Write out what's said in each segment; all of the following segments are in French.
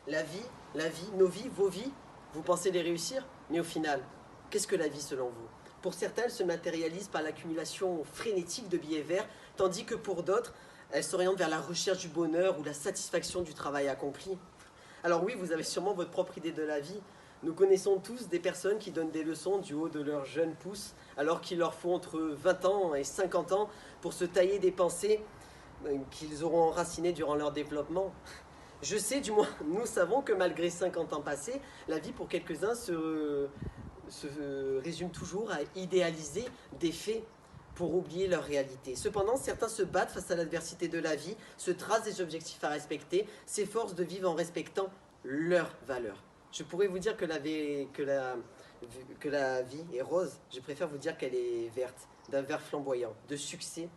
la vie, nos vies, vos vies, vous pensez les réussir? Mais au final, qu'est-ce que la vie selon vous? Pour certains, elle se matérialise par l'accumulation frénétique de billets verts, tandis que pour d'autres, elle s'oriente vers la recherche du bonheur ou la satisfaction du travail accompli. Alors oui, vous avez sûrement votre propre idée de la vie. Nous connaissons tous des personnes qui donnent des leçons du haut de leur jeune pouce, alors qu'il leur faut entre 20 ans et 50 ans pour se tailler des pensées qu'ils auront enracinées durant leur développement. Je sais, du moins, nous savons que malgré 50 ans passés, la vie pour quelques-uns se résume toujours à idéaliser des faits pour oublier leur réalité. Cependant, certains se battent face à l'adversité de la vie, se tracent des objectifs à respecter, s'efforcent de vivre en respectant leurs valeurs. Je pourrais vous dire que la vie est rose, je préfère vous dire qu'elle est verte, d'un vert flamboyant, de succès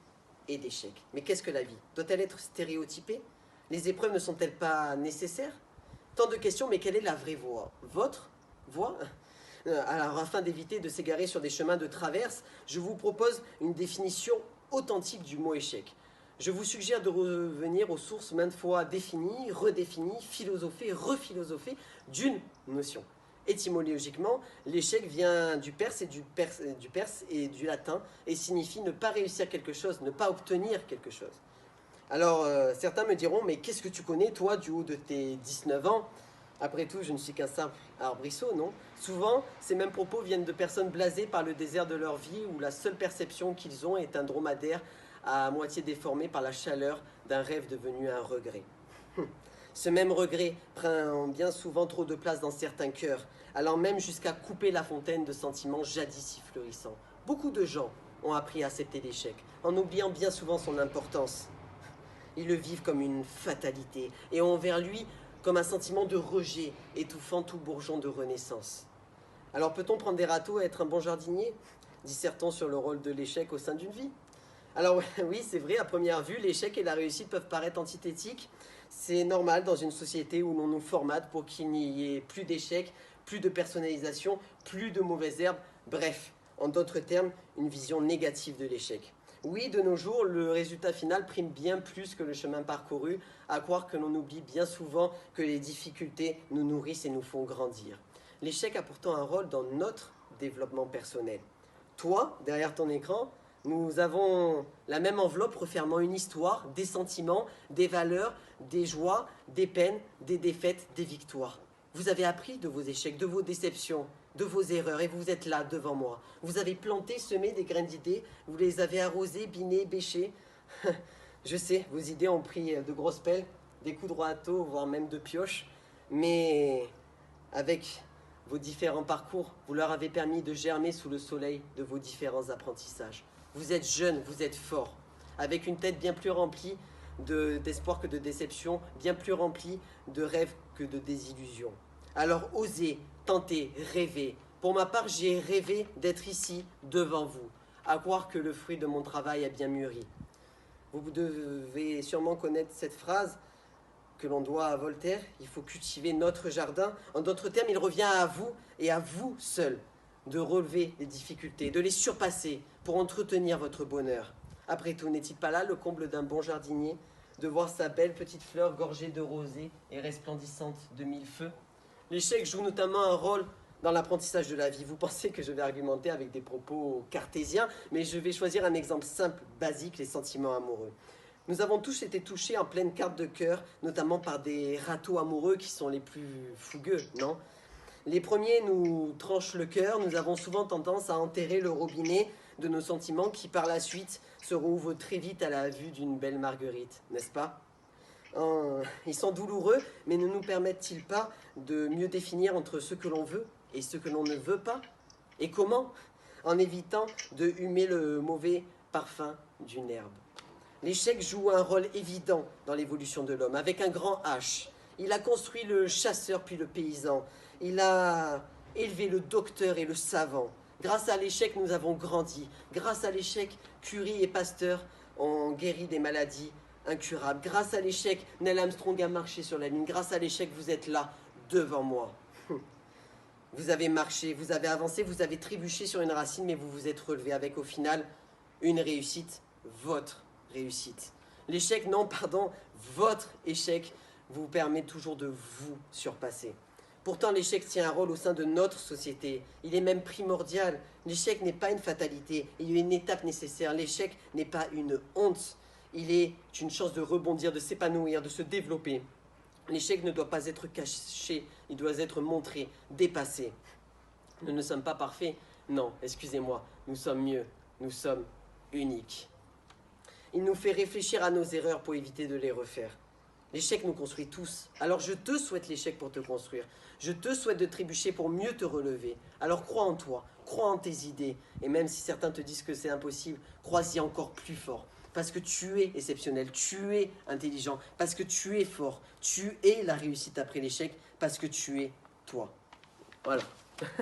et d'échecs. Mais qu'est-ce que la vie? Doit-elle être stéréotypée? Les épreuves ne sont-elles pas nécessaires? Tant de questions, mais quelle est la vraie voie? Votre voie? Alors, afin d'éviter de s'égarer sur des chemins de traverse, je vous propose une définition authentique du mot échec. Je vous suggère de revenir aux sources maintes fois définies, redéfinies, philosophées, rephilosophées d'une notion. Étymologiquement, l'échec vient du perse et du latin et signifie ne pas réussir quelque chose, ne pas obtenir quelque chose. Alors, certains me diront, mais qu'est-ce que tu connais, toi, du haut de tes 19 ans? Après tout, je ne suis qu'un simple arbrisseau, non? Souvent, ces mêmes propos viennent de personnes blasées par le désert de leur vie où la seule perception qu'ils ont est un dromadaire à moitié déformé par la chaleur d'un rêve devenu un regret. Ce même regret prend bien souvent trop de place dans certains cœurs, allant même jusqu'à couper la fontaine de sentiments jadis si florissants. Beaucoup de gens ont appris à accepter l'échec, en oubliant bien souvent son importance. Ils le vivent comme une fatalité et ont envers lui comme un sentiment de rejet étouffant tout bourgeon de renaissance. Alors peut-on prendre des râteaux et être un bon jardinier? Dissertons sur le rôle de l'échec au sein d'une vie. Alors oui, c'est vrai, à première vue, l'échec et la réussite peuvent paraître antithétiques. C'est normal dans une société où l'on nous formate pour qu'il n'y ait plus d'échecs, plus de personnalisation, plus de mauvaises herbes, bref, en d'autres termes, une vision négative de l'échec. Oui, de nos jours, le résultat final prime bien plus que le chemin parcouru, à croire que l'on oublie bien souvent que les difficultés nous nourrissent et nous font grandir. L'échec a pourtant un rôle dans notre développement personnel. Toi, derrière ton écran, nous avons la même enveloppe refermant une histoire, des sentiments, des valeurs, des joies, des peines, des défaites, des victoires. Vous avez appris de vos échecs, de vos déceptions, de vos erreurs, et vous êtes là devant moi. Vous avez planté, semé des graines d'idées, vous les avez arrosées, binées, bêchées. Je sais, vos idées ont pris de grosses pelles, des coups de râteau, voire même de pioche, mais avec vos différents parcours, vous leur avez permis de germer sous le soleil de vos différents apprentissages. Vous êtes jeune, vous êtes fort, avec une tête bien plus remplie d'espoir que de déception, bien plus remplie de rêves que de désillusions. Alors osez, tentez, rêvez. Pour ma part, j'ai rêvé d'être ici, devant vous, à croire que le fruit de mon travail a bien mûri. Vous devez sûrement connaître cette phrase que l'on doit à Voltaire, il faut cultiver notre jardin. En d'autres termes, il revient à vous et à vous seul de relever les difficultés, de les surpasser pour entretenir votre bonheur. Après tout, n'est-il pas là le comble d'un bon jardinier, de voir sa belle petite fleur gorgée de rosée et resplendissante de mille feux? L'échec joue notamment un rôle dans l'apprentissage de la vie. Vous pensez que je vais argumenter avec des propos cartésiens, mais je vais choisir un exemple simple, basique, les sentiments amoureux. Nous avons tous été touchés en pleine carte de cœur, notamment par des râteaux amoureux qui sont les plus fougueux, non? Les premiers nous tranchent le cœur, nous avons souvent tendance à enterrer le robinet de nos sentiments qui par la suite se rouvrent très vite à la vue d'une belle marguerite, n'est-ce pas? Ils sont douloureux, mais ne nous permettent-ils pas de mieux définir entre ce que l'on veut et ce que l'on ne veut pas? Et comment? En évitant de humer le mauvais parfum d'une herbe. L'échec joue un rôle évident dans l'évolution de l'homme, avec un grand H. Il a construit le chasseur puis le paysan. Il a élevé le docteur et le savant. Grâce à l'échec, nous avons grandi. Grâce à l'échec, Curie et Pasteur ont guéri des maladies incurables. Grâce à l'échec, Neil Armstrong a marché sur la Lune. Grâce à l'échec, vous êtes là, devant moi. Vous avez marché, vous avez avancé, vous avez trébuché sur une racine, mais vous vous êtes relevé avec au final une réussite, votre réussite. L'échec, non, pardon, votre échec vous permet toujours de vous surpasser. Pourtant, l'échec tient un rôle au sein de notre société. Il est même primordial. L'échec n'est pas une fatalité, il est une étape nécessaire. L'échec n'est pas une honte. Il est une chance de rebondir, de s'épanouir, de se développer. L'échec ne doit pas être caché, il doit être montré, dépassé. Nous ne sommes pas parfaits. Non, excusez-moi, nous sommes mieux. Nous sommes uniques. Il nous fait réfléchir à nos erreurs pour éviter de les refaire. L'échec nous construit tous. Alors je te souhaite l'échec pour te construire. Je te souhaite de trébucher pour mieux te relever. Alors crois en toi, crois en tes idées. Et même si certains te disent que c'est impossible, crois-y encore plus fort. Parce que tu es exceptionnel, tu es intelligent, parce que tu es fort, tu es la réussite après l'échec, parce que tu es toi. Voilà.